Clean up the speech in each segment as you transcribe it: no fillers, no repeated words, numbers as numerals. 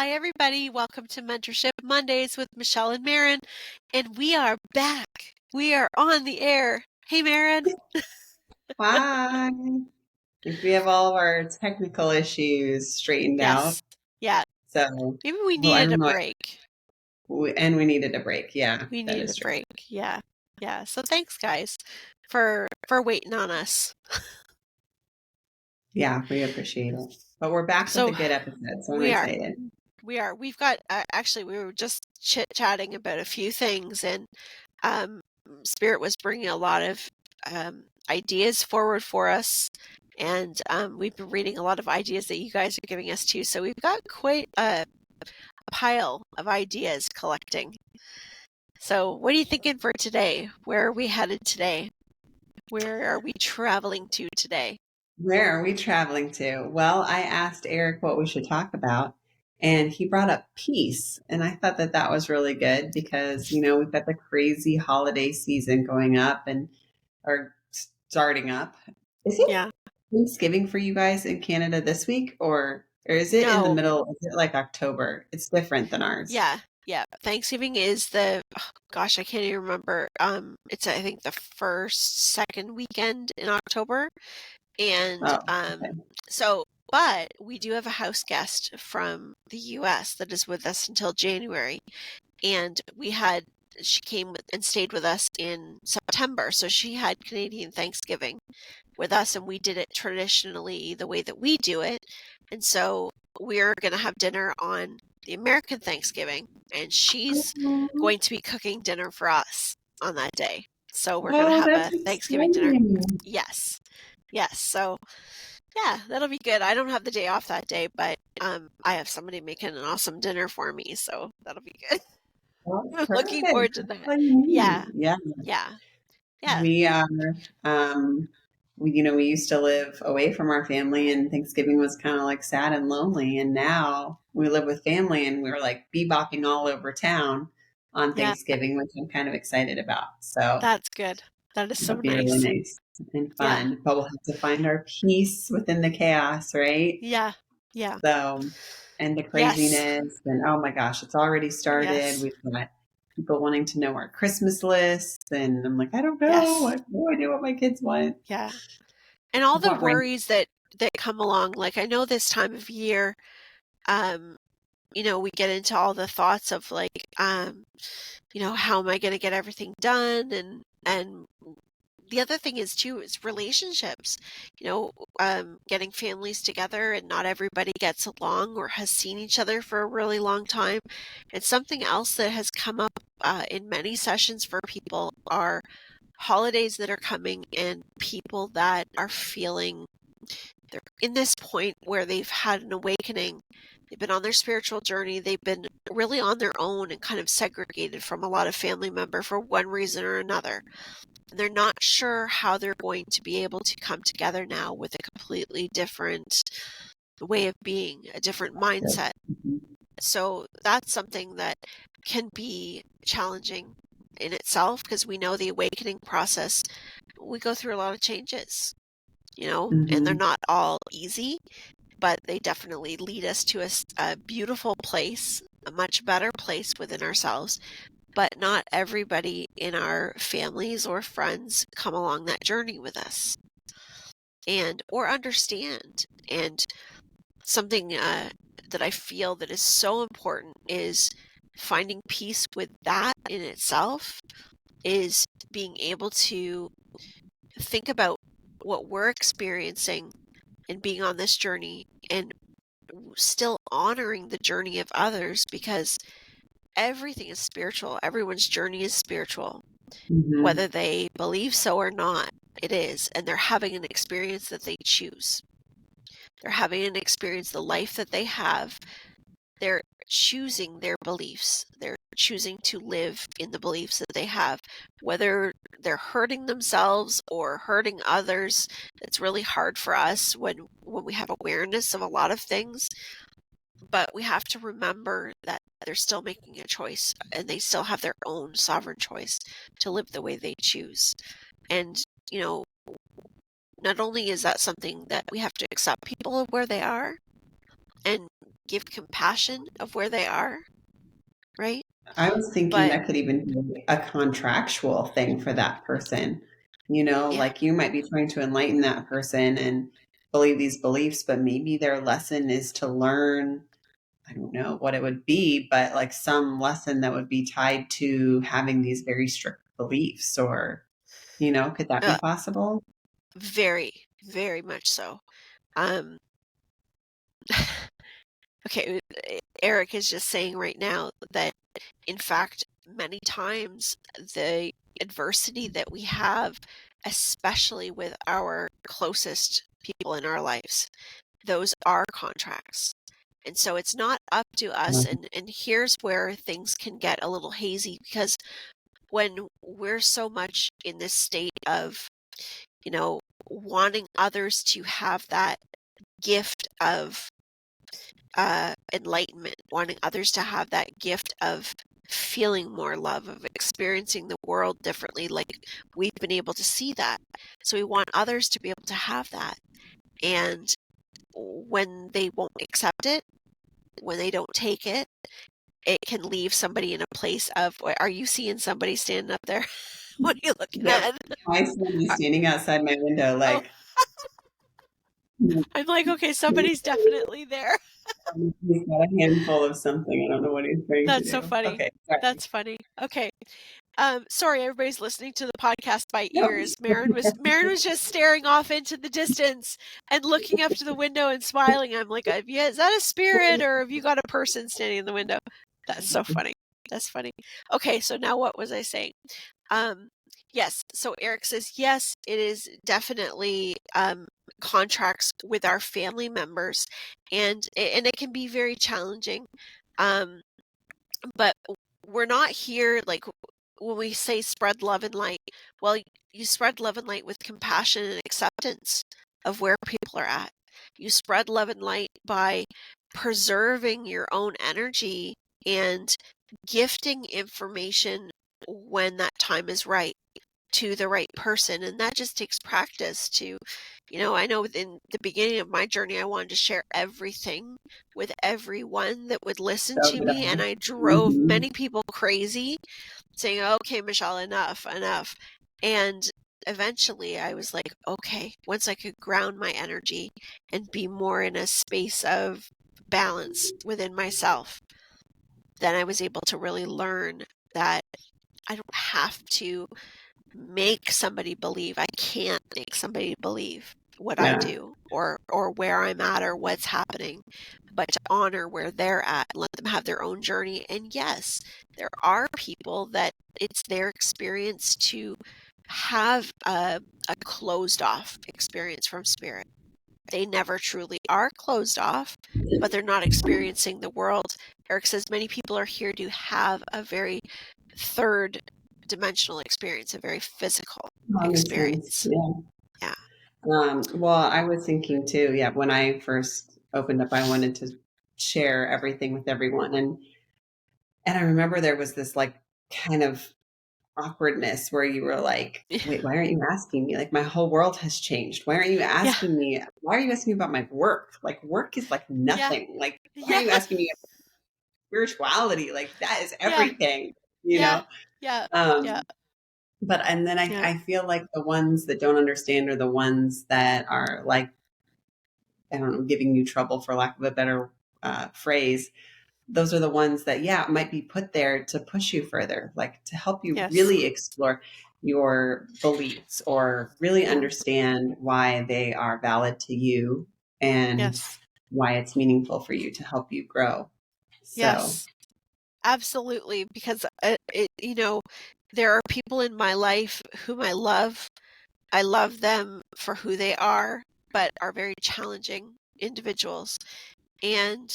Hi, everybody. Welcome to Mentorship Mondays with Michelle and Maren. And we are back. We are on the air. Hey, Maren. Hi. I think we have all of our technical issues straightened out. Yes. Yeah. So, Maybe we well, I needed don't a know. break. And we needed a break. Yeah, We that needed is a true. break. Yeah. Yeah. So thanks, guys, for waiting on us. Yeah, we appreciate it. But we're back with a So good episode, so I'm we are. excited. We've got, actually, we were just chit-chatting about a few things, and um, Spirit was bringing a lot of ideas forward for us. And we've been reading a lot of ideas that you guys are giving us too. So we've got quite a pile of ideas collecting. So what are you thinking for today? Where are we headed today? Where are we traveling to today? Where are we traveling to? Well, I asked Eric what we should talk about, and he brought up peace. And I thought that that was really good because, we've got the crazy holiday season going up or starting up. Is it Yeah. Thanksgiving for you guys in Canada this week, or is it in the No. middle? Is it like October? It's different than ours. Yeah. Yeah. Thanksgiving is gosh, I can't even remember. It's, I think, the second weekend in October. And Oh, okay. but we do have a house guest from the US that is with us until January. And she came and stayed with us in September. So she had Canadian Thanksgiving with us, and we did it traditionally the way that we do it. And so we're going to have dinner on the American Thanksgiving, and she's going to be cooking dinner for us on that day. So we're going to Oh, have that's a Thanksgiving dinner. exciting. Yes. Yes. So yeah, that'll be good. I don't have the day off that day, but I have somebody making an awesome dinner for me, so that'll be good. Oh, I'm looking perfect. forward to That's that. what you Yeah. need. Yeah. Yeah. Yeah. We are, we used to live away from our family, and Thanksgiving was kind of like sad and lonely. And now we live with family, and we're like bebopping all over town on Yeah. Thanksgiving, which I'm kind of excited about. So That's good. That is so it'll be really nice. nice and Yeah. fun. But we'll have to find our peace within the chaos, right? Yeah. Yeah. So, and the Yes. craziness, and oh my gosh, it's already started. Yes. We've got people wanting to know our Christmas lists, and I'm like, I don't know. I Yes. have no idea what my kids want. Yeah. And all the What rank? worries that come along, like I know this time of year, um, we get into all the thoughts of like, how am I going to get everything done? And the other thing is too is relationships, getting families together, and not everybody gets along or has seen each other for a really long time. And something else that has come up in many sessions for people are holidays that are coming, and people that are feeling they're in this point where they've had an awakening. They've been on their spiritual journey. They've been really on their own and kind of segregated from a lot of family member for one reason or another. And they're not sure how they're going to be able to come together now with a completely different way of being, a different mindset. So that's something that can be challenging in itself, because we know the awakening process, we go through a lot of changes, and they're Mm-hmm. not all easy, but they definitely lead us to a beautiful place, a much better place within ourselves. But not everybody in our families or friends come along that journey with us or understand. And something that I feel that is so important is finding peace with that in itself, is being able to think about what we're experiencing and being on this journey, and still honoring the journey of others, because everything is spiritual. Everyone's journey is spiritual, Mm-hmm. whether they believe so or not. It is, and they're having an experience that they choose. They're having an experience, the life that they have. They're choosing their beliefs. They're choosing to live in the beliefs that they have, whether they're hurting themselves or hurting others. It's really hard for us when we have awareness of a lot of things, but we have to remember that they're still making a choice, and they still have their own sovereign choice to live the way they choose. And, not only is that something that we have to accept people where they are, and give compassion of where they are, right? I was thinking But that could even be a contractual thing for that person. You know, yeah, like you might be trying to enlighten that person and believe these beliefs, but maybe their lesson is to learn, I don't know what it would be, but like some lesson that would be tied to having these very strict beliefs or, could that be uh, possible? very, very much so. Um, okay, Eric is just saying right now that, in fact, many times the adversity that we have, especially with our closest people in our lives, those are contracts. And so it's not up to us. And here's where things can get a little hazy because when we're so much in this state of, you know, wanting others to have that gift of enlightenment, wanting others to have that gift of feeling more love, of experiencing the world differently, like we've been able to see that. So we want others to be able to have that. And when they won't accept it, when they don't take it, it can leave somebody in a place of, are you seeing somebody standing up there? What are you looking Yep. at? My son is standing outside my window, Oh, like, I'm like, okay, somebody's definitely there. he's got a handful of something. I don't know what he's trying to That's so do. funny. Okay, sorry. That's funny. Okay. Sorry, everybody's listening to the podcast by No. ears. Maren was just staring off into the distance and looking up to the window and smiling. I'm like, yeah, is that a spirit or have you got a person standing in the window? That's so funny. That's funny. Okay, so now what was I saying? Um, yes. So Eric says, yes, it is definitely contracts with our family members, and it can be very challenging. Um, but we're not here like when we say spread love and light. Well, you spread love and light with compassion and acceptance of where people are at. You spread love and light by preserving your own energy and gifting information when that time is right to the right person. And that just takes practice to, I know in the beginning of my journey, I wanted to share everything with everyone that would listen So to did me. I. And I drove Mhm. many people crazy saying, okay, Michelle, enough, enough. And eventually I was like, okay, once I could ground my energy and be more in a space of balance within myself, then I was able to really learn that I don't have to make somebody believe. I can't make somebody believe what I Yeah. do or where I'm at or what's happening, but to honor where they're at and let them have their own journey. And yes, there are people that it's their experience to have a closed off experience from spirit. They never truly are closed off, but they're not experiencing the world. Eric says many people are here to have a very third dimensional experience, a very physical That makes sense. experience. Yeah. Yeah. Well, I was thinking too, yeah, when I first opened up, I wanted to share everything with everyone. And I remember there was this like kind of awkwardness where you were like, wait, why aren't you asking me? Like my whole world has changed. Why aren't you Yeah. asking me? Why are you asking me about my work? Like work is like Yeah. nothing. Like why are Yeah. you asking me about spirituality? Like that is Yeah. everything, you Yeah. know? Yeah. Yeah. Um, but and then Yeah. I feel like the ones that don't understand are the ones that are like, I don't know, giving you trouble for lack of a better phrase. Those are the ones that, yeah, might be put there to push you further, like to help you Yes. really explore your beliefs or really Yeah. understand why they are valid to you and Yes. why it's meaningful for you to help you grow. So, Yes. Absolutely. Because there are people in my life whom I love. I love them for who they are, but are very challenging individuals. And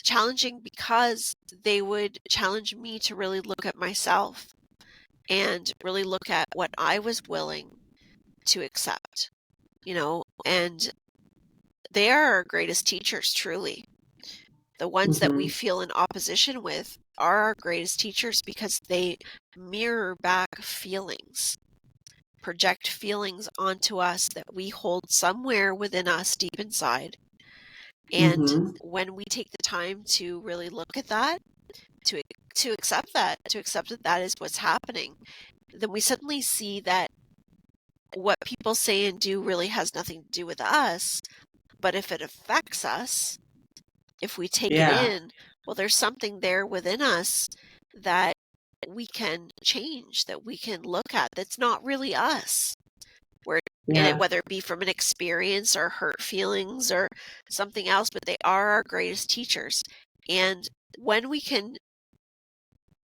challenging because they would challenge me to really look at myself and really look at what I was willing to accept, and they are our greatest teachers, truly. The ones that we mhm. feel in opposition with are our greatest teachers because they mirror back feelings, project feelings onto us that we hold somewhere within us deep inside. And Mm-hmm. when we take the time to really look at that, to accept that, that is what's happening, then we suddenly see that what people say and do really has nothing to do with us. But if it affects us, if we take it Yeah. in, well, there's something there within us that we can change, that we can look at, that's not really us. Where in it, Yeah. whether it be from an experience or hurt feelings or something else, but they are our greatest teachers. And when we can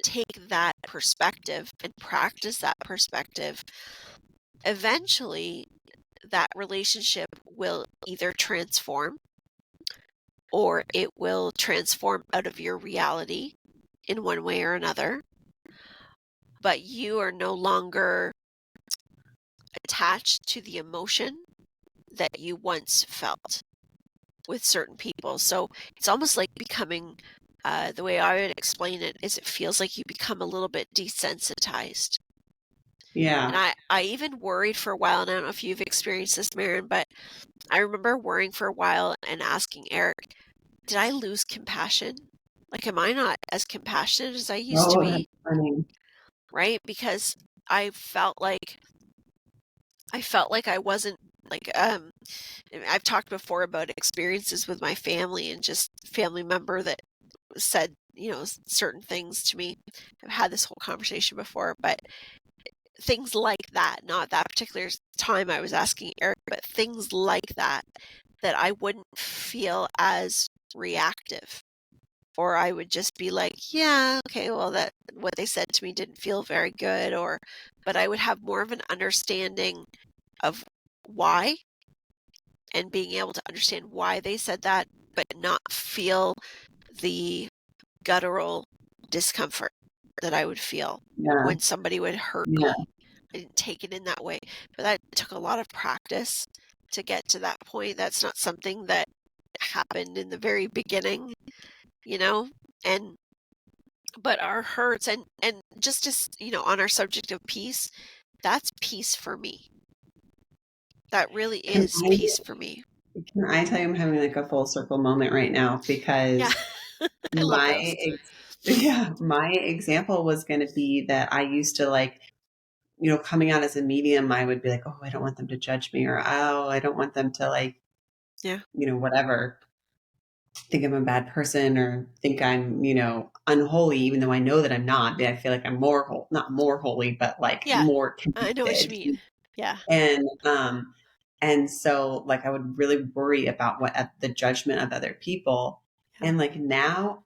take that perspective and practice that perspective, eventually that relationship will either transform or it will transform out of your reality in one way or another. But you are no longer attached to the emotion that you once felt with certain people. So it's almost like becoming, the way I would explain it is it feels like you become a little bit desensitized. And Yeah. I even worried for a while, and I don't know if you've experienced this, Maren, but I remember worrying for a while and asking Eric, did I lose compassion? Like, am I not as compassionate as I used to Oh, be? that's funny. Right? Because I felt like I wasn't like I've talked before about experiences with my family and just family member that said, certain things to me. I've had this whole conversation before, but things like that, not that particular time I was asking Eric, but things like that, that I wouldn't feel as reactive. Or I would just be like, yeah, okay, well, that what they said to me didn't feel very good, but I would have more of an understanding of why, and being able to understand why they said that, but not feel the guttural discomfort that I would feel Yeah. when somebody would hurt Yeah. me. I didn't take it in that way, but that took a lot of practice to get to that point. That's not something that happened in the very beginning, you know? And but our hurts, and just as, on our subject of peace, that's peace for me. That really Can is I peace for me. can I tell you I'm having like a full circle moment right now Yeah. because I love my those. yeah, my example was going to be that I used to like, coming out as a medium, I would be like, oh, I don't want them to judge me, or oh, I don't want them to like, Yeah. whatever, think I'm a bad person or think I'm, unholy, even though I know that I'm not. But I feel like I'm not more holy, but like Yeah. more I know what you connected. mean. Yeah. And so like I would really worry about the judgment of other people. Yeah. And like now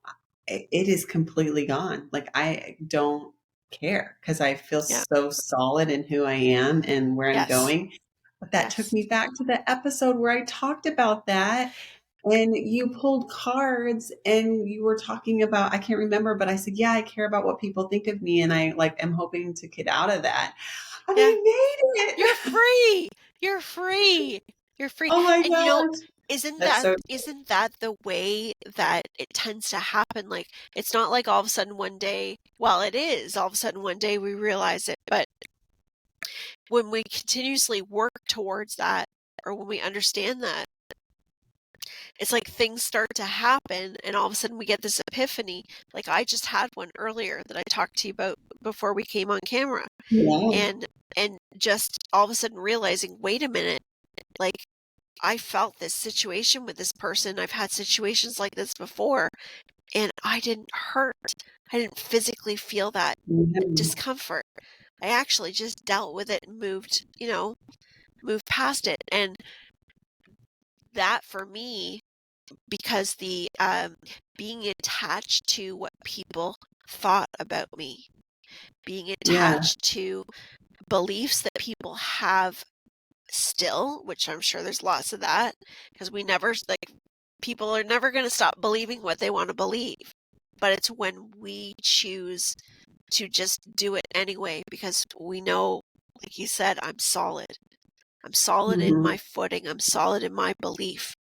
it is completely gone. Like I don't care because I feel Yeah. so solid in who I am and where I'm Yes. going. But that took Yes. me back to the episode where I talked about that. And you pulled cards and you were talking about, I can't remember, but I said, yeah, I care about what people think of me. And I like am hoping to get out of that. And Yeah. I made You're it. free. You're free. You're free. Oh my And gosh. isn't That's that so isn't that the way that it tends to happen? Like, it's not like all of a sudden one day, well, it is all of a sudden one day we realize it, but when we continuously work towards that, or when we understand that, it's like things start to happen and all of a sudden we get this epiphany. Like, I just had one earlier that I talked to you about before we came on camera. yeah. And just all of a sudden realizing, wait a minute, like, I felt this situation with this person. I've had situations like this before, and I didn't hurt. I didn't physically feel that Mhm. discomfort. I actually just dealt with it and moved past it. And that for me, because the being attached to what people thought about me, being Yeah. attached to beliefs that people have still, which I'm sure there's lots of that, because we never, like, people are never going to stop believing what they want to believe. But it's when we choose to just do it anyway, because we know, like you said, I'm solid. I'm solid in hmm my footing. I'm solid in my belief.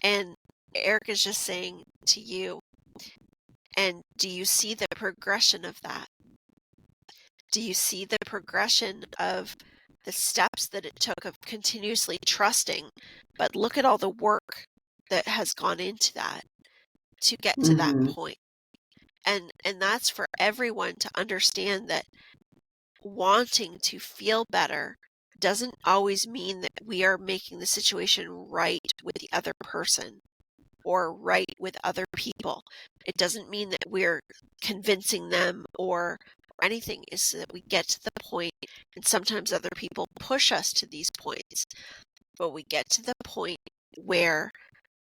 And Eric is just saying to you, and do you see the progression of that? Do you see the progression of the steps that it took of continuously trusting? But look at all the work that has gone into that to get to that Mhm. point. And that's for everyone to understand that wanting to feel better doesn't always mean that we are making the situation right with the other person or right with other people. It doesn't mean that we're convincing them or anything. Is that we get to the point, and sometimes other people push us to these points, but we get to the point where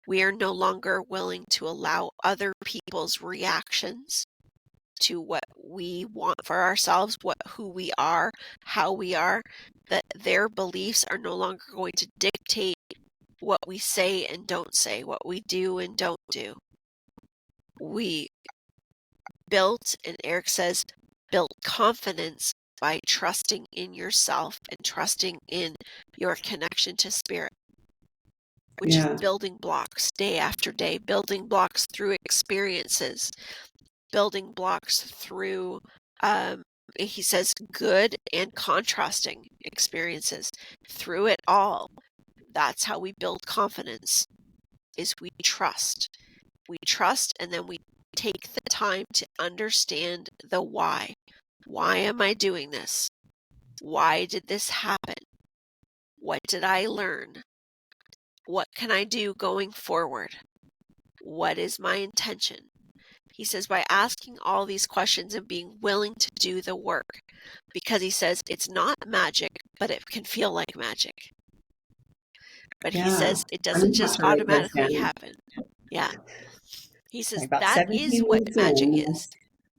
we are no longer willing to allow other people's reactions to what we want for ourselves, who we are, how we are, that their beliefs are no longer going to dictate what we say and don't say, what we do and don't do. We built, and Eric says, built confidence by trusting in yourself and trusting in your connection to spirit, which is Yeah. building blocks day after day, building blocks through experiences, building blocks through, he says, good and contrasting experiences. Through it all, that's how we build confidence, is we trust. We trust, and then we take the time to understand the why. Why am I doing this? Why did this happen? What did I learn? What can I do going forward? What is my intention? He says, by asking all these questions and being willing to do the work, because he says it's not magic, but it can feel like magic. But he Yeah. says it I'm doesn't gonna have just to write this automatically down. happen. Yeah. He Okay, says about that is 17 what minutes magic in. is.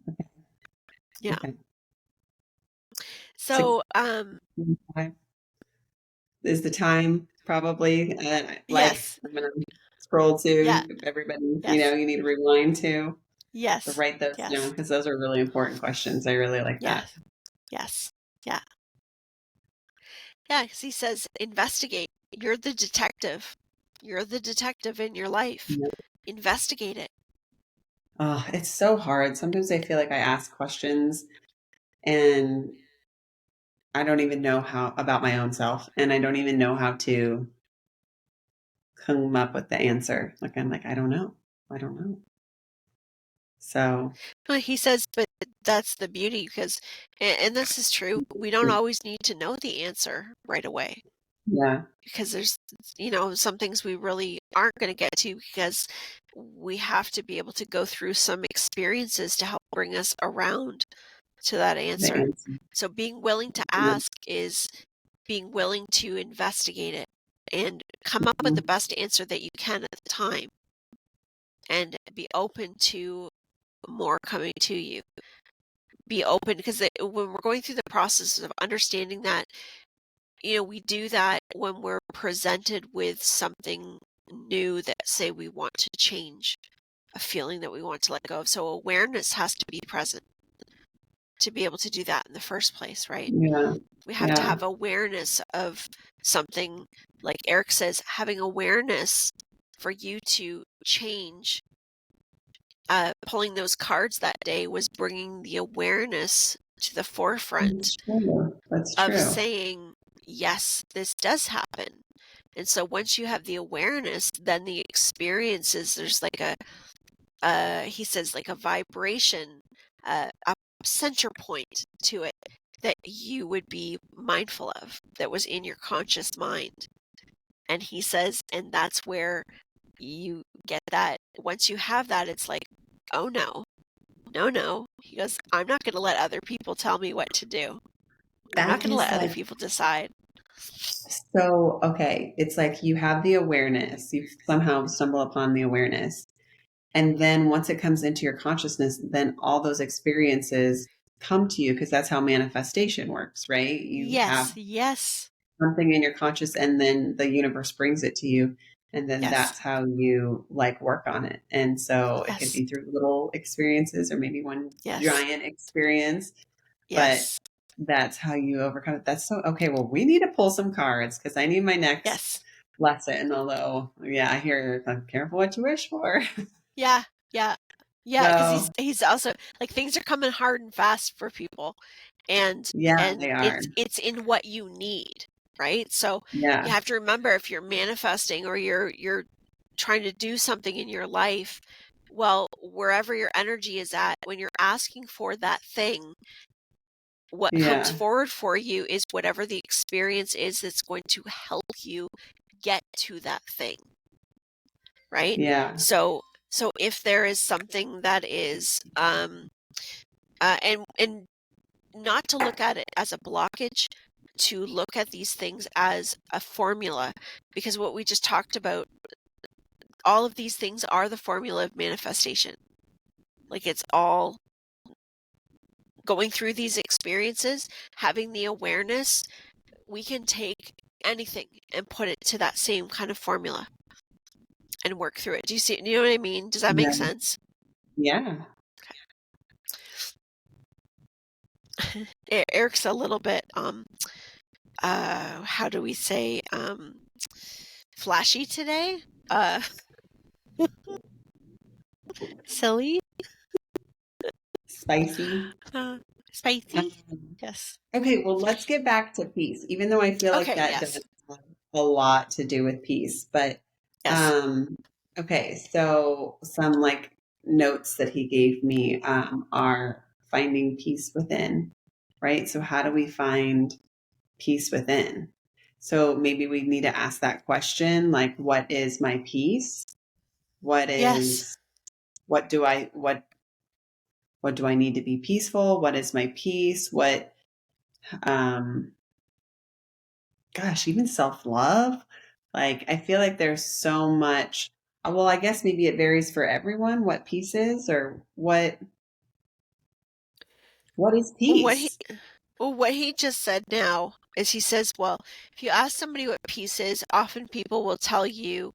Okay. Yeah. Okay. So So, is the time probably like yes, I'm gonna scroll yeah, to everybody, yes, you need to rewind to yes, write those down yes, because those are really important questions. I really like that. yes, yes, yeah, yeah. 'Cause he says, investigate. You're the detective. You're the detective in your life. Yeah. Investigate it. Oh, it's so hard. Sometimes I feel like I ask questions and I don't even know how about my own self, and I don't even know how to come up with the answer. Like I'm like, I don't know. I don't know. So Well, he says, but that's the beauty because, and this is true, we don't always need to know the answer right away yeah, because there's, some things we really aren't going to get to because we have to be able to go through some experiences to help bring us around to that the answer. answer. So being willing to Yeah. ask is being willing to investigate it and come up with the Mhm. best answer that you can at the time and be open to more coming to you. Be open because when we're going through the process of understanding that, we do that when we're presented with something new that, say, we want to change, a feeling that we want to let go of. So awareness has to be present to be able to do that in the first place, right? Yeah. We have to Yeah. have awareness of something, like Eric says, having awareness for you to change. Pulling those cards that day was bringing the awareness to the forefront That's true. That's of true. saying, yes, this does happen. And so once you have the awareness, then the experiences, there's like he says, like a vibration, a center point to it that you would be mindful of, that was in your conscious mind. And he says, and that's where you get that. Once you have that, it's like, oh no, no, no. He goes, I'm not going to let other people tell me what to do. I'm not That going to is let other like people decide. so okay. It's like you have the awareness, you somehow stumble upon the awareness. And then once it comes into your consciousness, then all those experiences come to you because that's how manifestation works, right? You Yes, have yes, something in your conscious and then the universe brings it to you. And then yes, that's how you like work on it. And so it could yes, be through little experiences or maybe one yes, giant experience, but yes, that's how you overcome it. That's so okay. Well, we need to pull some cards because I need my next yes. lesson. Although, yeah, I hear careful what you wish for. Yeah, yeah, yeah. Because So, he's also like, things are coming hard and fast for people, and yeah, they are. it's in what you need, right? So you Yeah. have to remember, if you're manifesting or you're trying to do something in your life, well, wherever your energy is at, when you're asking for that thing, what comes Yeah. forward for you is whatever the experience is that's going to help you get to that thing, right? Yeah. So if there is something that is and not to look at it as a blockage, to look at these things as a formula, because what we just talked about, all of these things are the formula of manifestation. Like, it's all going through these experiences, having the awareness, we can take anything and put it to that same kind of formula and work through it. Do you know what I mean? Does that make Yeah. sense? Yeah. Eric's a little bit how do we say, flashy today? Uh Silly? Spicy. Uh, Spicy? Um, Yes. okay, well, let's get back to peace, even though I feel like Okay, that does yes. have a lot to do with peace. But Yes. um, okay, so some like notes that he gave me are finding peace within, right? So how do we find peace within? So maybe we need to ask that question, like, what is my peace? What Yes. is what do I what do I need to be peaceful? What is my peace? What um gosh, even self-love? Like I feel like there's so much well, I guess maybe it varies for everyone what peace is or what is Well, what he peace? well, what he just said now is he says, well, if you ask somebody what peace is, often people will tell you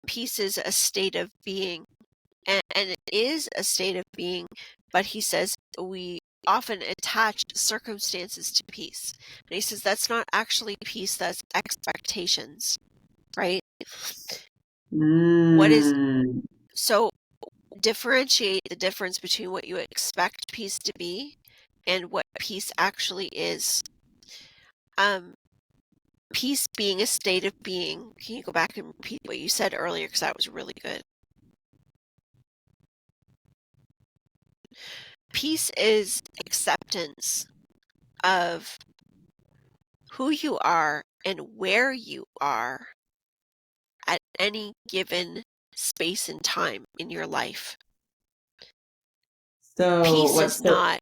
peace is a state of being. And it is a state of being, but he says we often attach circumstances to peace. And he says that's not actually peace, that's expectations, right? What is Mm. so differentiate the difference between what you expect peace to be and what peace actually is. Um, Peace being a state of being. Can you go back and repeat what you said earlier? Because that was really good. Peace is acceptance of who you are and where you are at any given space and time in your life. So Peace what's is the not,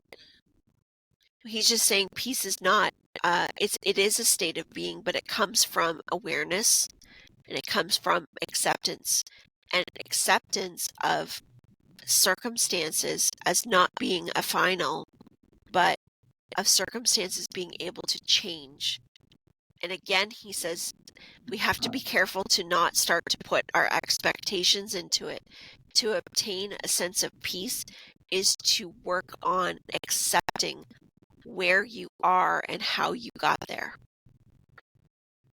he's just saying peace is not, it is a state of being, but it comes from awareness and it comes from acceptance and acceptance of circumstances as not being a final, but of circumstances being able to change. And again, he says we have to be careful to not start to put our expectations into it. To obtain a sense of peace is to work on accepting where you are and how you got there.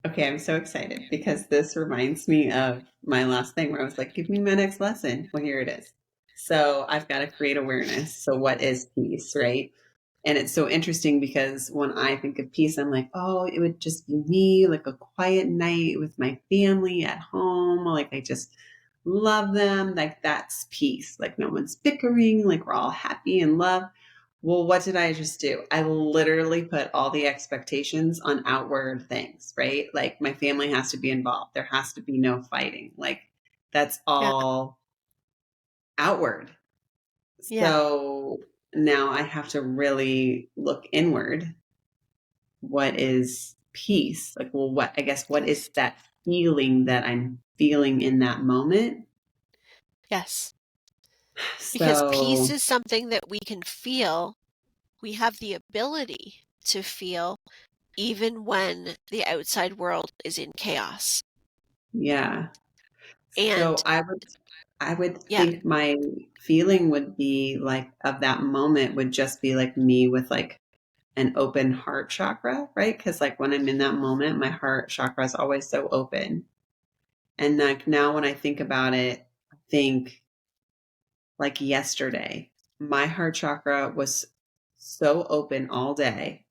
Okay, I'm so excited because this reminds me of my last thing where I was like, give me my next lesson. Well, here it is. So I've got to create awareness. So what is peace, right? And it's so interesting because when I think of peace, I'm like, oh, it would just be me, like a quiet night with my family at home. Like I just love them. Like that's peace. Like no one's bickering. Like we're all happy and love. Well, what did I just do? I literally put all the expectations on outward things, right? Like my family has to be involved. There has to be no fighting. Like that's Yeah, all outward. yeah, So now I have to really look inward. What is peace? Like, well, what, I guess, what is yes, that feeling that I'm feeling in that moment? yes. Because peace So, is something that we can feel. We have the ability to feel even when the outside world is in chaos. yeah. And So I would yeah, think my feeling would be like of that moment would just be like me with like an open heart chakra, right? Because like when I'm in that moment, my heart chakra is always so open. And like now when I think about it, I think like yesterday, my heart chakra was so open all day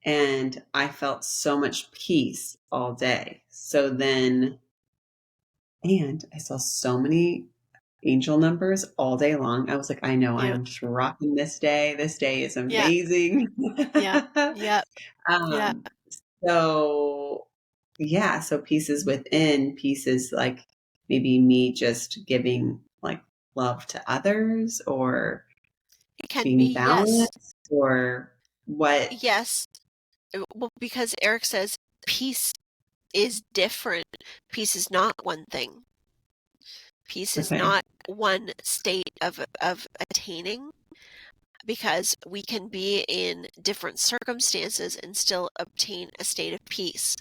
and I felt so much peace all day. So then And I saw so many angel numbers all day long. I was like, I know I Yep. am just rocking this day. This day is Yeah. amazing. Yeah. Yep. Yeah. um, so yeah, so pieces within, pieces like maybe me just giving like love to others or It can be, being yes. balanced or what? Yes. Well, because Eric says peace is different. Peace is not one thing. Peace is Okay. not one state of attaining, because we can be in different circumstances and still obtain a state of peace.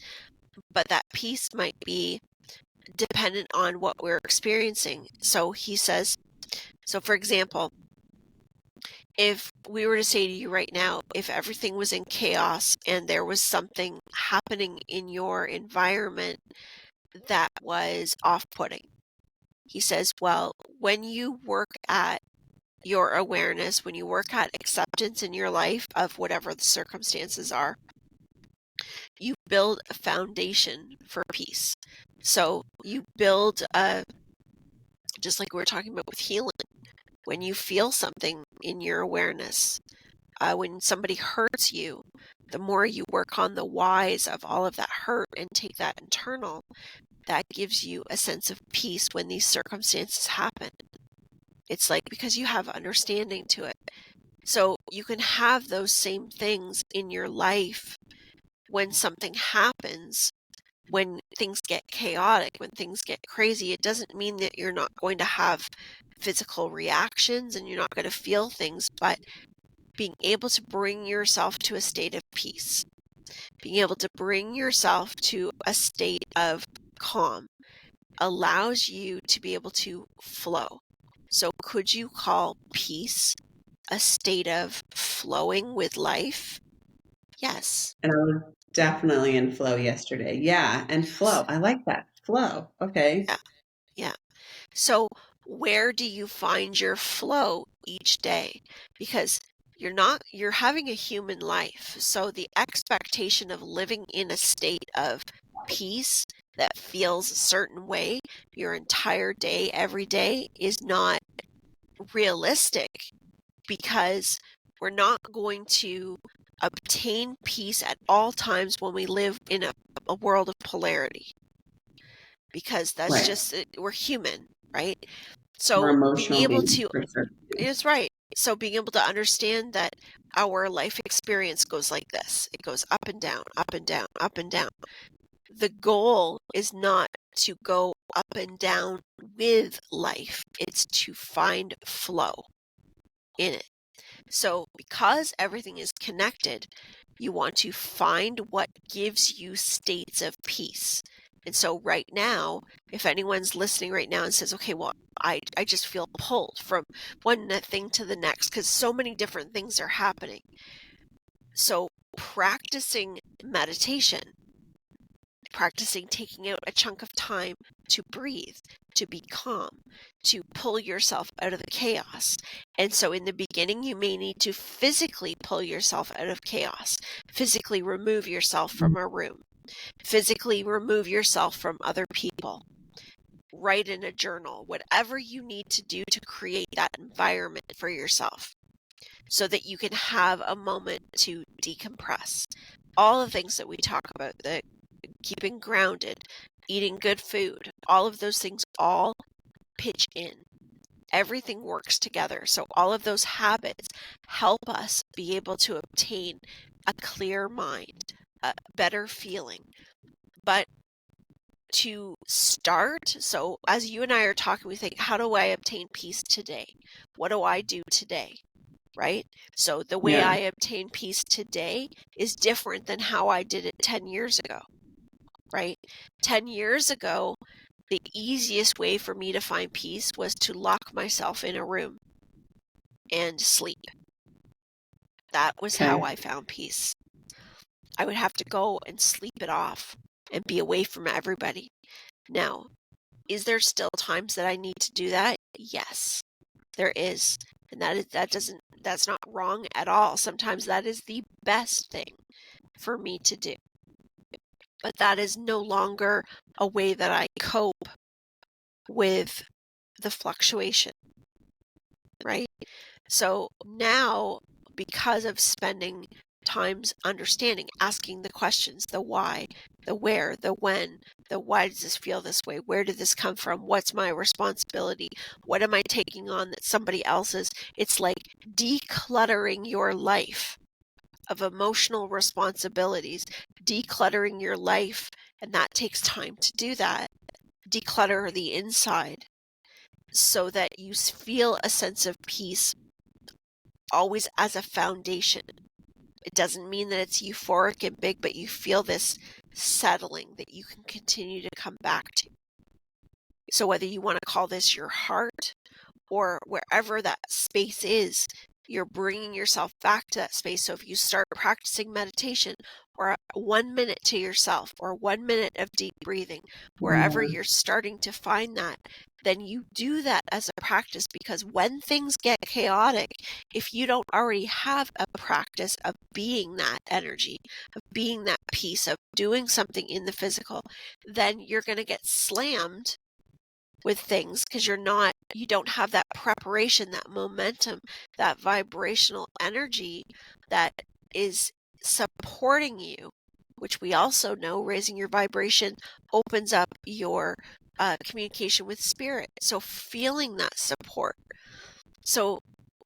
But that peace might be dependent on what we're experiencing. So he says, so for example, if we were to say to you right now, if everything was in chaos and there was something happening in your environment that was off-putting, he says, well, when you work at your awareness, when you work at acceptance in your life of whatever the circumstances are, you build a foundation for peace. So you build just like we were talking about with healing, when you feel something in your awareness, when somebody hurts you, the more you work on the whys of all of that hurt and take that internal, that gives you a sense of peace when these circumstances happen. It's like because you have understanding to it. So you can have those same things in your life when something happens, when things get chaotic, when things get crazy. It doesn't mean that you're not going to have physical reactions and you're not going to feel things, but being able to bring yourself to a state of peace, being able to bring yourself to a state of calm allows you to be able to flow. So could you call peace a state of flowing with life? Yes. And I was definitely in flow yesterday. Yeah. And Yes. flow. I like that. Flow. Okay. Yeah. Yeah. So where do you find your flow each day? Because you're having a human life. So the expectation of living in a state of peace that feels a certain way your entire day, every day, is not realistic, because we're not going to obtain peace at all times when we live in a world of polarity, because that's Right. just, we're human, right? We're So being emotional able beings to, for sure. is right. So being able to understand that our life experience goes like this. It goes up and down, up and down, up and down. The goal is not to go up and down with life. It's to find flow in it. So because everything is connected, you want to find what gives you states of peace. And so right now, if anyone's listening right now and says, okay, well, I just feel pulled from one thing to the next because so many different things are happening. So practicing meditation, practicing taking out a chunk of time to breathe, to be calm, to pull yourself out of the chaos. And so in the beginning, you may need to physically pull yourself out of chaos, physically remove yourself from a room, physically remove yourself from other people, write in a journal, whatever you need to do to create that environment for yourself so that you can have a moment to decompress. All the things that we talk about, the keeping grounded, eating good food, all of those things all pitch in. Everything works together. So all of those habits help us be able to obtain a clear mind, a better feeling. But to start, so as you and I are talking, we think, how do I obtain peace today? What do I do today? Right? So the way Yeah. I obtain peace today is different than how I did it 10 years ago. Right? 10 years ago, the easiest way for me to find peace was to lock myself in a room and sleep. That was how Okay. I found peace. I would have to go and sleep it off and be away from everybody. Now, is there still times that I need to do that? Yes, there is. And that's not wrong at all. Sometimes that is the best thing for me to do. But that is no longer a way that I cope with the fluctuation, right? So now, because of spending times understanding, asking the questions, the why, the where, the when, the why does this feel this way? Where did this come from? What's my responsibility? What am I taking on that somebody else's? It's like decluttering your life of emotional responsibilities, decluttering your life, and that takes time to do that. Declutter the inside so that you feel a sense of peace always as a foundation. It doesn't mean that it's euphoric and big, but you feel this settling that you can continue to come back to. So whether you want to call this your heart or wherever that space is, you're bringing yourself back to that space. So if you start practicing meditation or 1 minute to yourself or 1 minute of deep breathing, wherever Yeah. you're starting to find that, then you do that as a practice, because when things get chaotic, if you don't already have a practice of being that energy, of being that piece, of doing something in the physical, then you're going to get slammed with things because you don't have that preparation, that momentum, that vibrational energy that is supporting you, which we also know raising your vibration opens up your communication with spirit. So feeling that support. So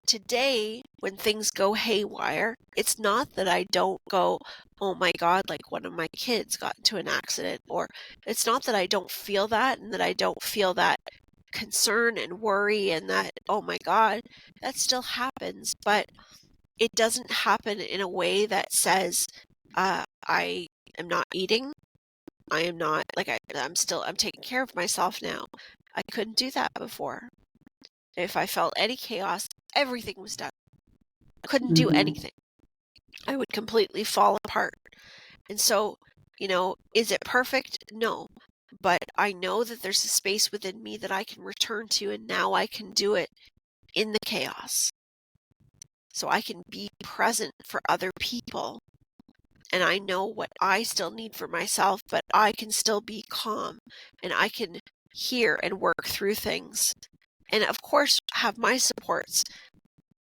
today, when things go haywire, it's not that I don't go, oh my God, like one of my kids got into an accident, or it's not that I don't feel that and that I don't feel that concern and worry and that, oh my God, that still happens, but it doesn't happen in a way that says, I am not eating. I am not like I'm taking care of myself now. I couldn't do that before. If I felt any chaos, everything was done. I couldn't do Mm-hmm. anything. I would completely fall apart. And so, is it perfect? No. But I know that there's a space within me that I can return to, and now I can do it in the chaos. So I can be present for other people. And I know what I still need for myself, but I can still be calm and I can hear and work through things. And of course, have my supports,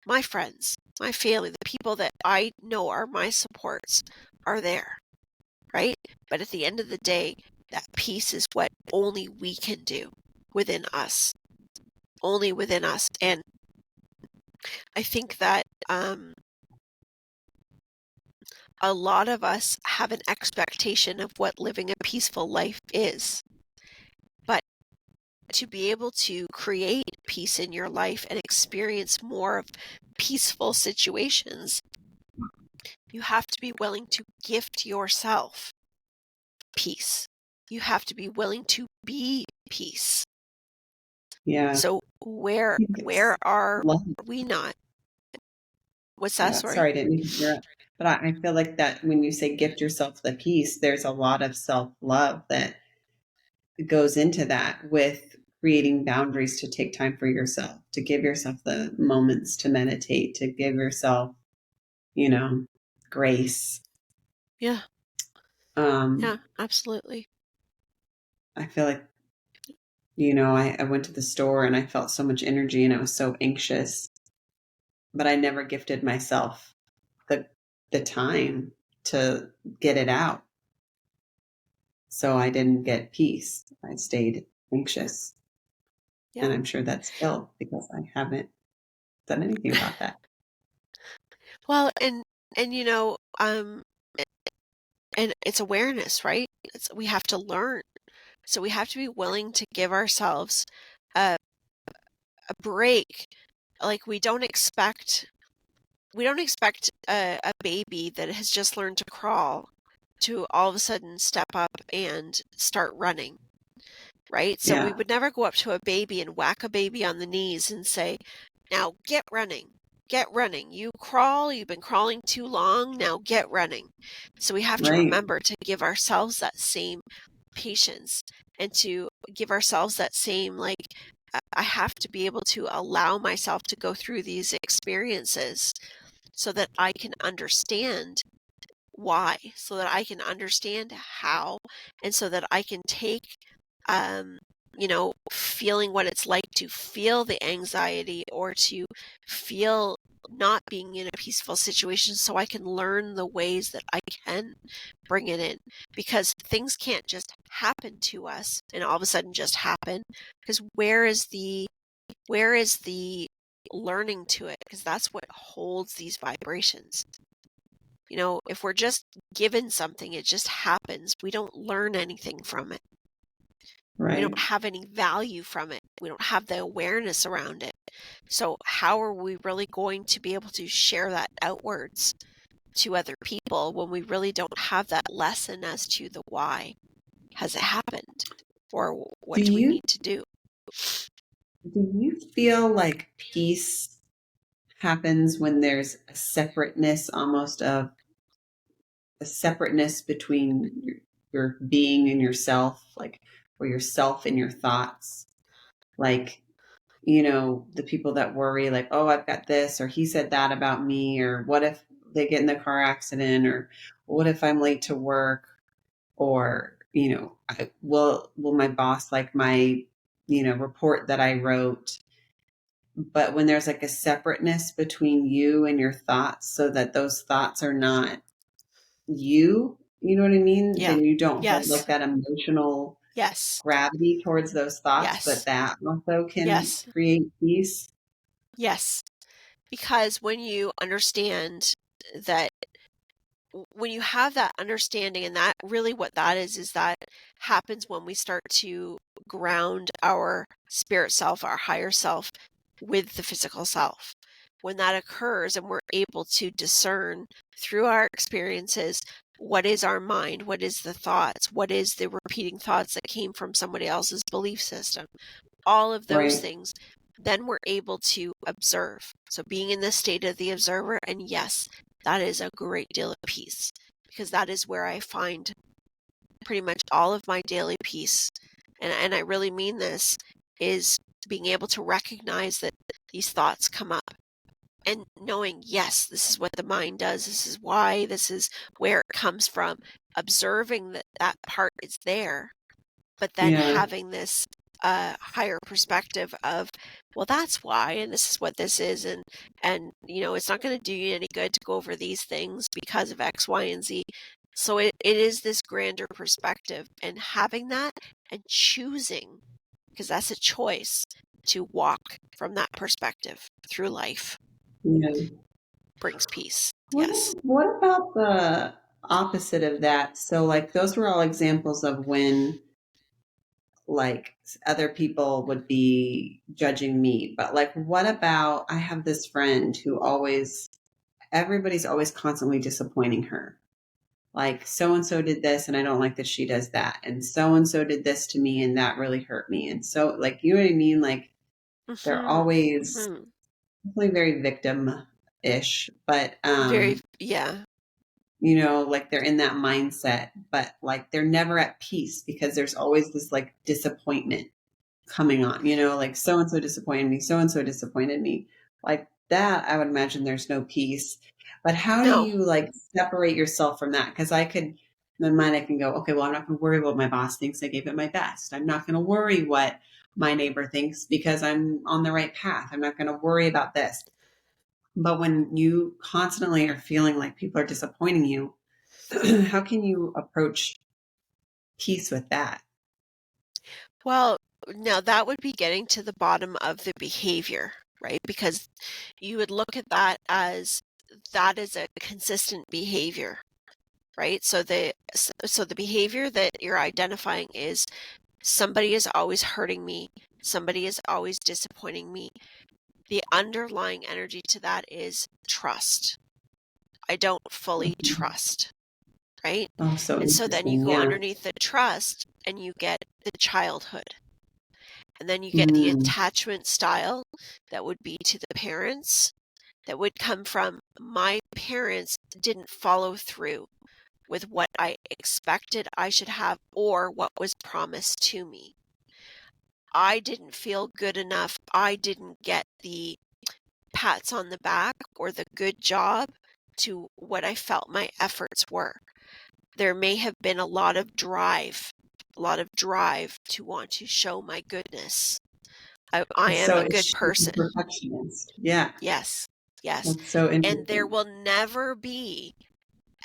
my friends, my family, the people that I know are my supports are there, right? But at the end of the day, that peace is what only we can do within us, only within us. And I think that a lot of us have an expectation of what living a peaceful life is. But to be able to create peace in your life and experience more of peaceful situations, you have to be willing to gift yourself peace. You have to be willing to be peace. Yeah. So I think it's where are love. we not? What's that? Yeah, Sorry. sorry, I didn't mean to interrupt. But I feel like that when you say gift yourself the peace, there's a lot of self-love that goes into that, with creating boundaries to take time for yourself, to give yourself the moments to meditate, to give yourself, you know, grace. Yeah. Um, Yeah, absolutely. I feel like, I went to the store and I felt so much energy and I was so anxious, but I never gifted myself the the time to get it out. So I didn't get peace. I stayed anxious. Yeah. And I'm sure that's guilt because I haven't done anything about that. Well, and and it's awareness, right? We have to learn. So we have to be willing to give ourselves a, a break. Like we don't expect a baby that has just learned to crawl to all of a sudden step up and start running, right? So we Yeah, would never go up to a baby and whack a baby on the knees and say, now get running. Get running. You've been crawling too long, now get running. So we have to right. remember to give ourselves that same patience and to give ourselves that same, like, I have to be able to allow myself to go through these experiences so that I can understand why, so that I can understand how, and so that I can take um, feeling what it's like to feel the anxiety or to feel not being in a peaceful situation, so I can learn the ways that I can bring it in, because things can't just happen to us and all of a sudden just happen, because where is the learning to it? Because that's what holds these vibrations. If we're just given something, it just happens. We don't learn anything from it. We don't Right. have any value from it. We don't have the awareness around it. So how are we really going to be able to share that outwards to other people when we really don't have that lesson as to the why has it happened, or Do what do we you need to do? do you feel like peace happens when there's a separateness, almost of a separateness between your being and yourself, like, or yourself and your thoughts? Like, the people that worry, like, oh, I've got this, or he said that about me, or what if they get in the car accident, or what if I'm late to work, or, will my boss like my, report that I wrote? But when there's like a separateness between you and your thoughts, so that those thoughts are not you know what I mean? Yeah. Then you don't hold like Yes. that emotional Yes. gravity towards those thoughts, but Yes. that also can Yes. create peace. Yes. Because when you understand that, when you have that understanding, and that really what that is that happens when we start to ground our spirit self, our higher self, with the physical self. When that occurs and we're able to discern through our experiences, what is our mind, what is the thoughts, what is the repeating thoughts that came from somebody else's belief system, all of those Right. things, then we're able to observe. So being in the state of the observer, and yes, that is a great deal of peace, because that is where I find pretty much all of my daily peace. And I really mean this, is being able to recognize that these thoughts come up and knowing, yes, this is what the mind does. This is why, this is where it comes from. Observing that that part is there, but then Yeah. having this higher perspective of, well, that's why, and this is what this is, and it's not going to do you any good to go over these things because of X, Y, and Z. So it is this grander perspective, and having that and choosing, because that's a choice, to walk from that perspective through life Yeah. brings peace. What Yes. what about the opposite of that? So like those were all examples of when like other people would be judging me. But like what about, I have this friend who always, everybody's always constantly disappointing her. Like so and so did this and I don't like that she does that. And so did this to me and that really hurt me. And so like you know what I mean? Like they're Hmm. always Hmm. definitely very victim ish, but Very, yeah. like they're in that mindset, but like they're never at peace because there's always this like disappointment coming on, like so and so disappointed me, so and so disappointed me. Like that, I would imagine there's no peace. But how do No. you like separate yourself from that? Because I could, in my mind, I can go, okay, well, I'm not going to worry what my boss thinks. I gave it my best. I'm not going to worry what my neighbor thinks because I'm on the right path. I'm not going to worry about this. But when you constantly are feeling like people are disappointing you, how can you approach peace with that? Well, now that would be getting to the bottom of the behavior, right? Because you would look at that is a consistent behavior, right? So the behavior that you're identifying is, somebody is always hurting me, somebody is always disappointing me. The underlying energy to that is trust. I don't fully trust, right? Oh, so And so then you interesting. go Yeah. underneath the trust and you get the childhood. And then you get the Mm, attachment style that would be to the parents, that would come from, my parents didn't follow through with what I expected I should have or what was promised to me. I didn't feel good enough. I didn't get the pats on the back or the good job to what I felt my efforts were. There may have been a lot of drive a lot of drive to want to show my goodness. I It's am so a it's good she's a person. perfectionist. Yeah. Yes, yes. That's so And there interesting. will never be,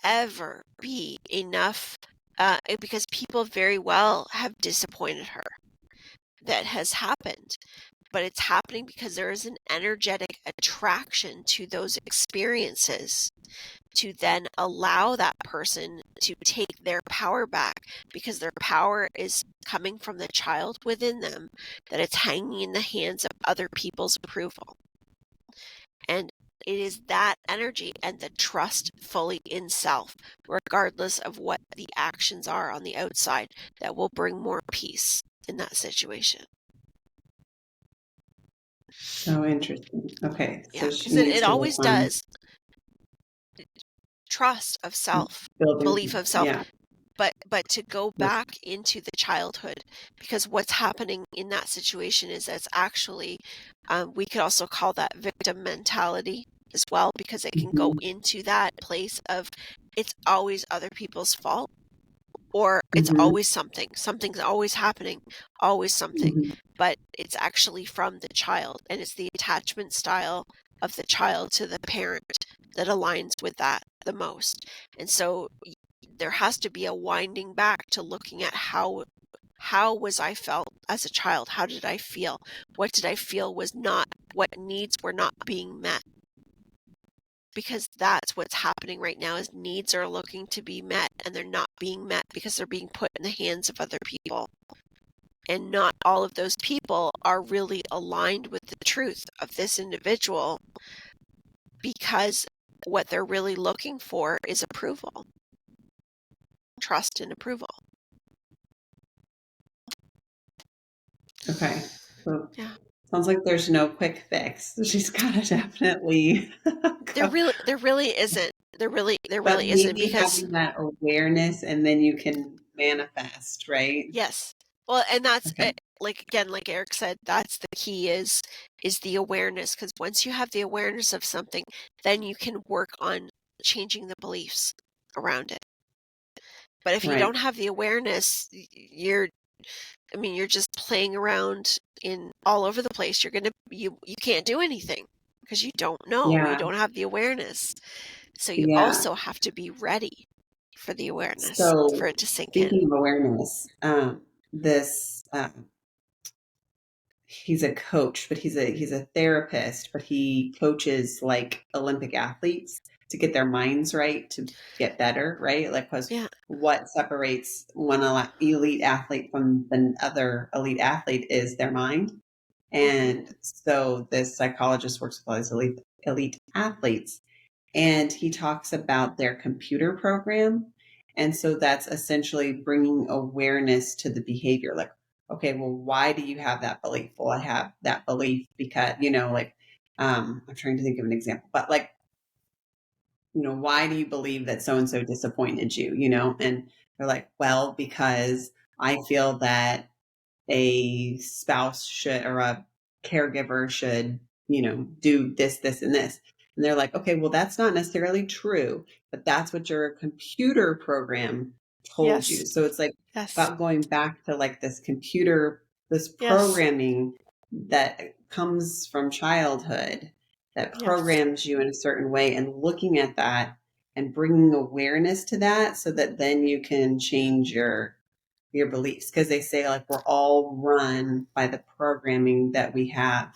ever be enough, because people very well have disappointed her. That has happened, but it's happening because there is an energetic attraction to those experiences to then allow that person to take their power back, because their power is coming from the child within them, that it's hanging in the hands of other people's approval. And it is that energy and the trust fully in self, regardless of what the actions are on the outside, that will bring more peace in that situation. So interesting. Okay. Yeah, So she because it, needs it to work always on does. Trust of self, belief building. of self, Yeah. but to go That's, back into the childhood, because what's happening in that situation is that's actually, we could also call that victim mentality as well, because it can go mhm, into that place of it's always other people's fault, or it's mhm, always something's always happening, always something, mhm, but it's actually from the child, and it's the attachment style of the child to the parent that aligns with that the most. And so there has to be a winding back to looking at how was I felt as a child? How did I feel? What did I feel was not, what needs were not being met? Because that's what's happening right now, is needs are looking to be met and they're not being met because they're being put in the hands of other people. And not all of those people are really aligned with the truth of this individual, because what they're really looking for is approval, trust and approval. okay. So Yeah. sounds like there's no quick fix. She's got to definitely go. There really isn't. There really But isn't, maybe because having that awareness and then you can manifest, right? yes. Well, and that's Okay. like, again, like Eric said, that's the key, is the awareness, because once you have the awareness of something, then you can work on changing the beliefs around it. But if you Right. don't have the awareness, you're, I mean, you're just playing around in all over the place. You're going to, you can't do anything because you don't know. You Yeah. don't have the awareness. So you Yeah. also have to be ready for the awareness, for So it to sink in. speaking of awareness, this he's a coach, but he's a therapist, but he coaches like Olympic athletes to get their minds right, to get better, right? Like, because Yeah. what separates one elite athlete from the other elite athlete is their mind. Hmm. And so this psychologist works with all these elite athletes, and he talks about their computer program. And so that's essentially bringing awareness to the behavior. Like, okay, well, why do you have that belief? Well, I have that belief because, like, I'm trying to think of an example, but like, why do you believe that so and so disappointed you? And they're like, well, because I feel that a spouse should, or a caregiver should, do this, this, and this. And they're like, okay, well, that's not necessarily true, but that's what your computer program told Yes. you. So it's like Yes. about going back to like this Yes. programming that comes from childhood that Yes. programs you in a certain way, and looking at that and bringing awareness to that so that then you can change your beliefs, because they say like we're all run by the programming that we have,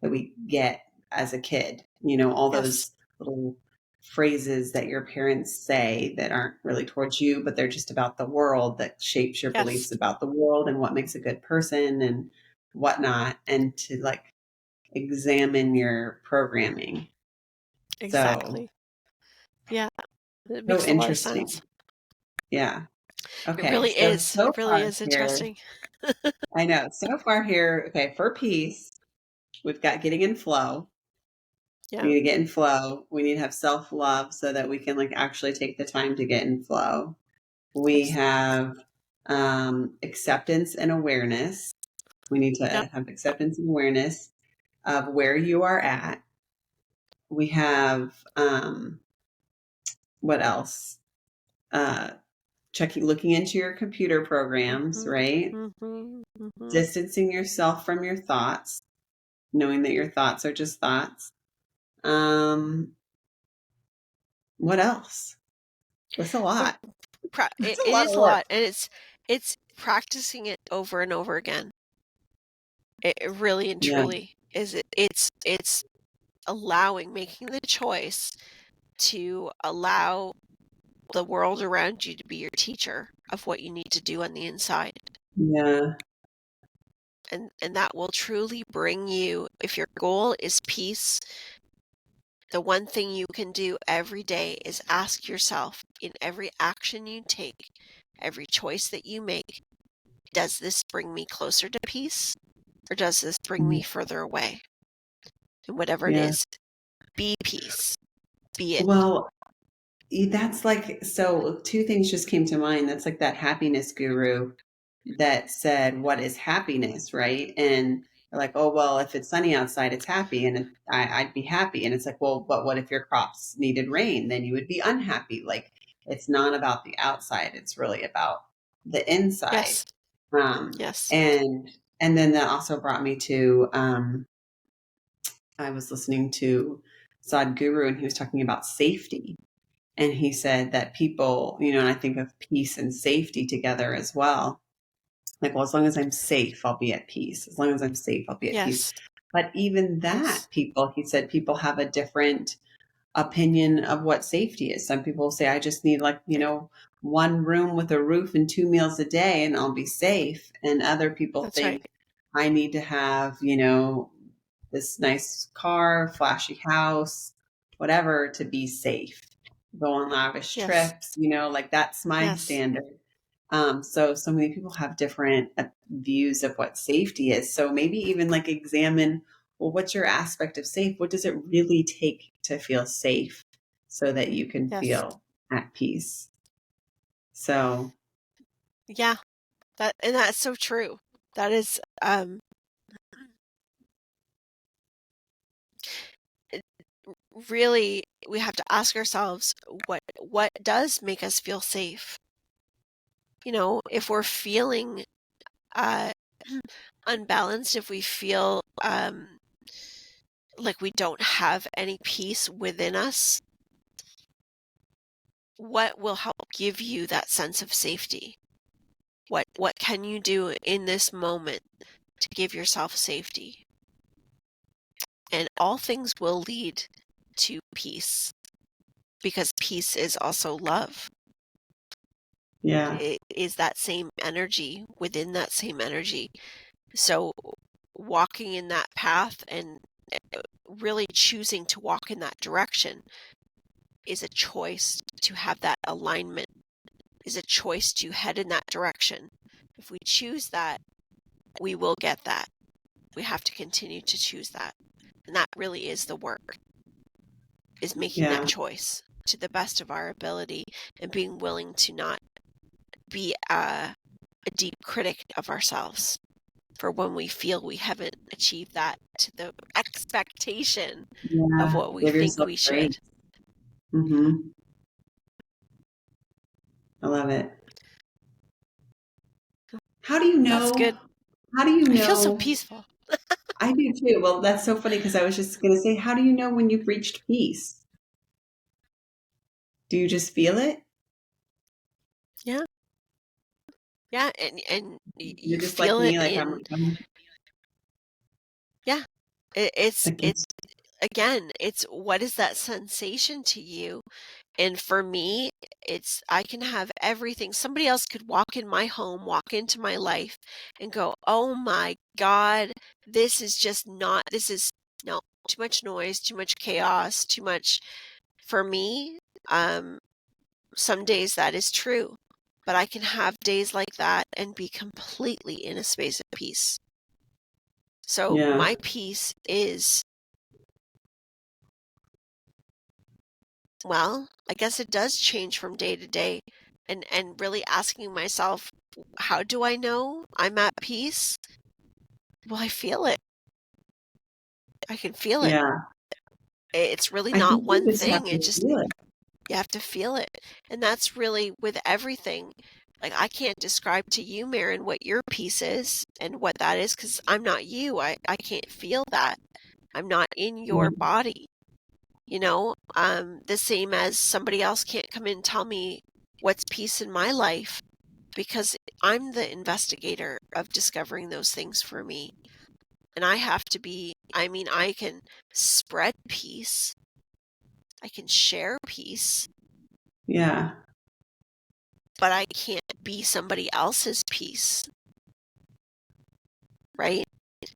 that we get as a kid, all Yes. those little phrases that your parents say that aren't really towards you, but they're just about the world, that shapes your Yes. beliefs about the world and what makes a good person and whatnot, and to like examine your programming. So Exactly. Yeah. It so makes a lot of sense. interesting. Yeah. It Okay, really so is. so It really far is here, interesting. I know, so far here, okay, for peace, we've got getting in flow. We Yeah. need to get in flow. We need to have self love so that we can like actually take the time to get in flow. We Yes. have acceptance and awareness. We need Yep. to have acceptance and awareness of where you are at. We have what else? looking into your computer programs, Mhm. right? Mhm. Mhm. Distancing yourself from your thoughts, knowing that your thoughts are just thoughts. Um, what else? That's a Um, lot. it That's a lot is of a work. lot, and it's practicing it over and over again. It really and Yeah, truly is. It's allowing, making the choice to allow the world around you to be your teacher of what you need to do on the inside. yeah, And that will truly bring you, if your goal is peace, the one thing you can do every day is ask yourself, in every action you take, every choice that you make, does this bring me closer to peace or does this bring me further away? And whatever it yeah. is, be peace, be it. Well, that's like, so two things just came to mind. That's like that happiness guru that said, "What is happiness?" Right? And they're like, "Oh, well, if it's sunny outside, it's happy, and I'd be happy." And it's like, well, but what if your crops needed rain? Then you would be unhappy. Like, it's not about the outside; it's really about the inside. Yes, Um, yes, and and then that also brought me to I was listening to Sadhguru, and he was talking about safety. And he said that people, and I think of peace and safety together as well. Like, well, as long as I'm safe, I'll be at peace. As long as I'm safe, I'll be at peace. yes, But even that, yes. he said, people have a different opinion of what safety is. Some people say, I just need, like, Right. one room with a roof and 2 meals a day and I'll be safe. And other people That's right. think I need to have, this nice car, flashy house, whatever to be safe. Go on lavish Yes, trips, like that's my yes, standard. So many people have different views of what safety is. So maybe even like examine, well, what's your aspect of safe? What does it really take to feel safe so that you can yes. feel at peace? So, Yeah, that's so true. That is, it- really, we have to ask ourselves what does make us feel safe? If we're feeling uh, unbalanced, if we feel like we don't have any peace within us, what will help give you that sense of safety? What can you do in this moment to give yourself safety? And all things will lead to peace because peace is also love. yeah, It is that same energy within that same energy. So walking in that path and really choosing to walk in that direction is a choice to have that alignment, is a choice to head in that direction. If we choose that, we will get that. We have to continue to choose that. And that really is the work, is making that yeah, choice to the best of our ability and being willing to not be a deep critic of ourselves for when we feel we haven't achieved that to the expectation of yeah. what we Give think yourself we grace. should. Hmm. I love it. How do you That's know? good. How do you I feel so know? peaceful. I do too. Well, that's so funny because I was just going to say, how do you know when you've reached peace? Do you just feel it? Yeah. Yeah. And You're you just like feel it me, like in, I'm yeah, it's, like, it's, again, it's what is that sensation to you? And for me, it's I can have everything. Somebody else could walk in my home, walk into my life and go, "Oh my God, this is just not, this is no, too much noise, too much chaos, too much." For me, um, some days that is true, but I can have days like that and be completely in a space of peace. So yeah, my peace is, well, I guess it does change from day to day, and really asking myself, how do I know I'm at peace? Well, I feel it. I can feel it. yeah. It's really I not think you one just have thing. to It just feel it. You have to feel it. And that's really with everything. Like, I can't describe to you, Maren, what your peace is and what that is, because I'm not you. I can't feel that. I'm not in your Mhm. body. The same as somebody else can't come in and tell me what's peace in my life, because I'm the investigator of discovering those things for me. And I have to be, I can spread peace, I can share peace, Yeah. but I can't be somebody else's peace, right?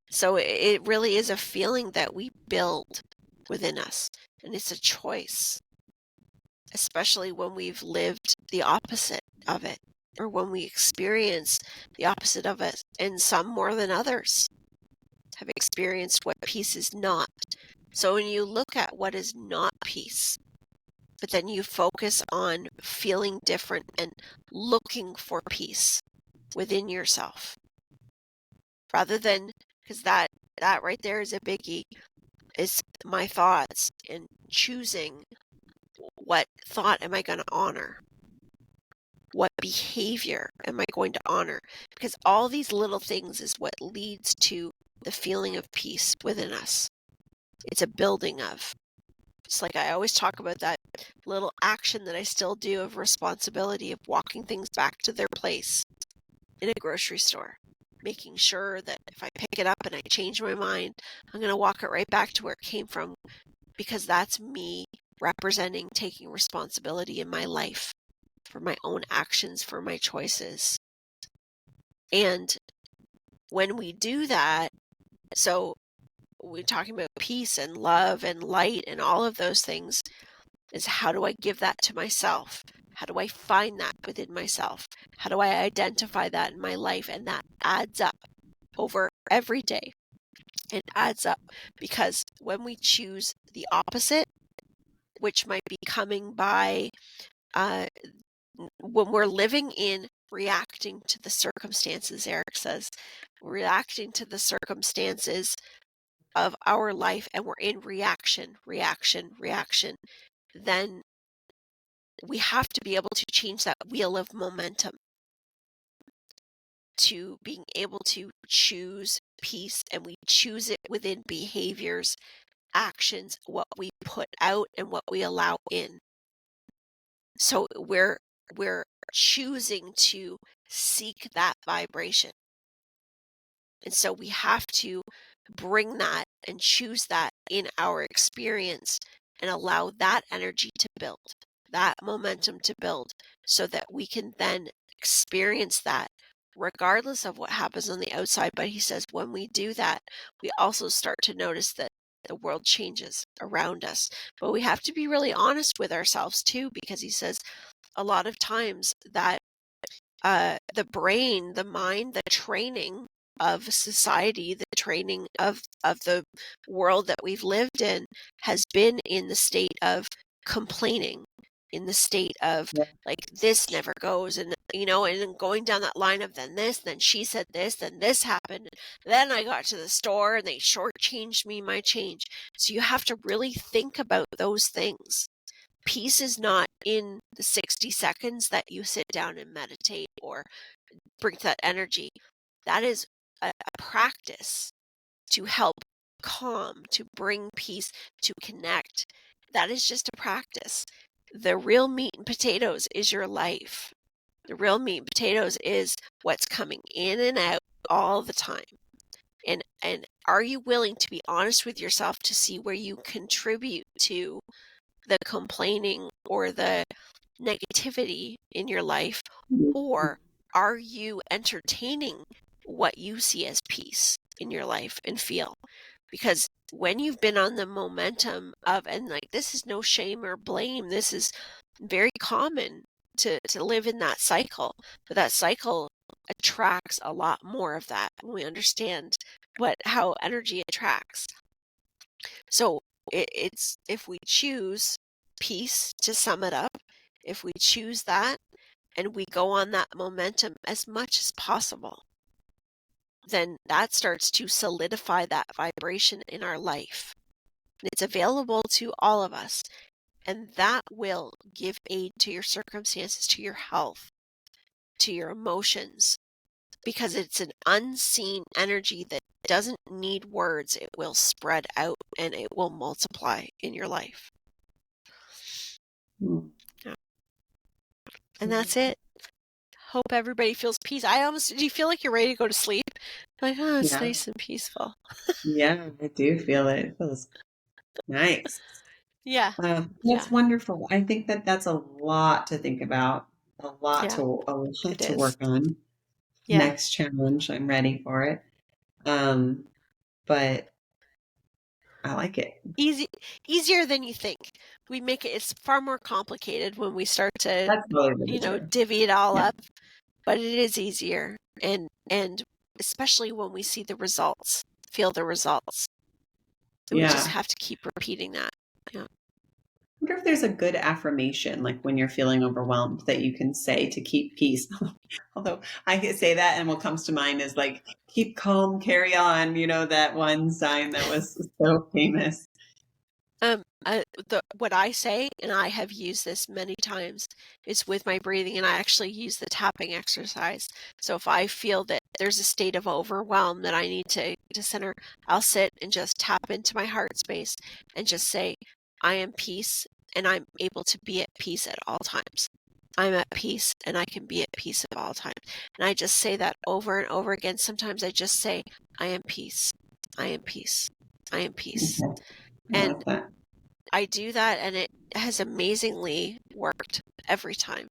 So it really is a feeling that we build within us, and it's a choice, especially when we've lived the opposite of it, or when we experience the opposite of it, and some more than others have experienced what peace is not. So when you look at what is not peace, but then you focus on feeling different and looking for peace within yourself, rather than, because that right there is a biggie, is my thoughts, and choosing what thought am I going to honor, what behavior am I going to honor, because all these little things is what leads to the feeling of peace within us. It's a building of. It's like I always talk about that little action that I still do of responsibility of walking things back to their place in a grocery store, making sure that if I pick it up and I change my mind, I'm going to walk it right back to where it came from, because that's me representing taking responsibility in my life for my own actions, for my choices. And when we do that, so we're talking about peace and love and light and all of those things, is how do I give that to myself? How do I find that within myself? How do I identify that in my life? And that adds up over every day. It adds up, because when we choose the opposite, which might be coming by uh, when we're living in reacting to the circumstances, Eric says, reacting to the circumstances of our life, and we're in reaction, then we have to be able to change that wheel of momentum to being able to choose peace, and we choose it within behaviors, actions, what we put out and what we allow in. So we're choosing to seek that vibration. And so we have to bring that and choose that in our experience, and allow that energy to build, that momentum to build, so that we can then experience that regardless of what happens on the outside. But he says when we do that, we also start to notice that the world changes around us. But we have to be really honest with ourselves too, because he says a lot of times that the brain, the mind, the training of society, the training of the world that we've lived in, has been in the state of complaining, in the state of Yeah. like, this never goes, and and then going down that line of then this, then she said this, then this happened, then I got to the store and they shortchanged me my change. So you have to really think about those things. Peace is not in the 60 seconds that you sit down and meditate or bring that energy. That is a practice to help calm, to bring peace, to connect. That is just a practice. The real meat and potatoes is your life. The real meat and potatoes is what's coming in and out all the time. And are you willing to be honest with yourself to see where you contribute to the complaining or the negativity in your life? Or are you entertaining what you see as peace in your life and feel? Because when you've been on the momentum of, and like, this is no shame or blame, this is very common to live in that cycle, but that cycle attracts a lot more of that when we understand how energy attracts. So it's, if we choose peace, to sum it up, if we choose that and we go on that momentum as much as possible, then that starts to solidify that vibration in our life. And it's available to all of us. And that will give aid to your circumstances, to your health, to your emotions, because it's an unseen energy that doesn't need words. It will spread out and it will multiply in your life. Mm. Yeah. And that's it. Hope everybody feels peace. Do you feel like you're ready to go to sleep? Like, oh, it's Yeah. nice and peaceful. Yeah, I do feel it. It feels nice. Yeah. That's Yeah. wonderful. I think that that's a lot to think about, Yeah. a lot It to is. work on. Yeah. Next challenge, I'm ready for it. But I like it. Easier than you think. It's far more complicated when we start to, That's really, really true. divvy it all Yeah. up, but it is easier. And especially when we see the results, feel the results. So we just Yeah. have to keep repeating that. Yeah. I wonder if there's a good affirmation, like when you're feeling overwhelmed, that you can say to keep peace. Although I could say that, and what comes to mind is like, keep calm, carry on. You know, that one sign that was so famous. What I say, and I have used this many times, is with my breathing, and I actually use the tapping exercise. So if I feel that there's a state of overwhelm that I need to center, I'll sit and just tap into my heart space and just say, I am peace, and I'm able to be at peace at all times. I'm at peace, and I can be at peace at all times. And I just say that over and over again. Sometimes I just say, I am peace. I am peace. I am peace. Okay. I And like that. I do that, and it has amazingly worked every time,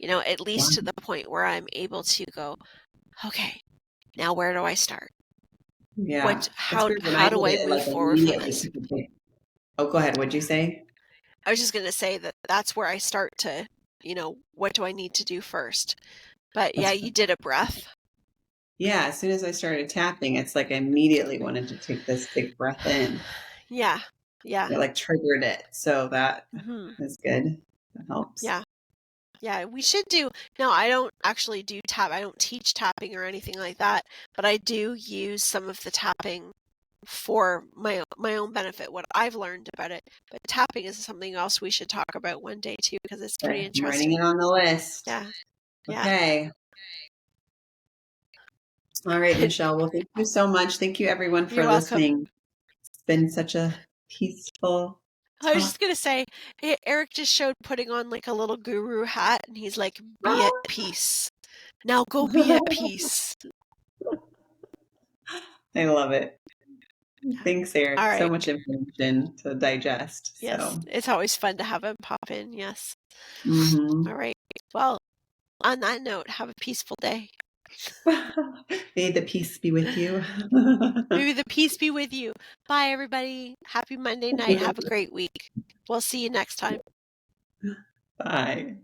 at Wow. least to the point where I'm able to go, okay, now where do I start? Yeah. It's weird when I How did do I it, move like forward from immediately this? took a big. Oh, go ahead. What'd you say? I was just going to say that that's where I start to, what do I need to do first? But yeah, That's you did a breath. Yeah. As soon as I started tapping, it's like I immediately wanted to take this big breath in. Yeah. Yeah. It like triggered it. So that Hmm. is good. That helps. Yeah. Yeah, we should do. Now, I don't actually do tap. I don't teach tapping or anything like that, but I do use some of the tapping for my own benefit, what I've learned about it. But tapping is something else we should talk about one day too, because it's pretty Okay. I'm writing interesting. it on the list. Yeah. Yeah. Okay. All right, Michelle. Well, thank you so much. Thank you, everyone, for You're welcome. listening. It's been such a peaceful I was talk. just gonna say, Eric just showed putting on like a little guru hat, and he's like, "Be at Ah! peace. Now go be at peace." I love it. Yeah. Thanks, Eric. All So right. much information to digest. Yes, So, it's always fun to have him pop in. Yes. mhm. All right. Well, on that note, have a peaceful day. May the peace be with you. Maybe the peace be with you. Bye, everybody. Happy Monday night. Have a great week. We'll see you next time. Bye.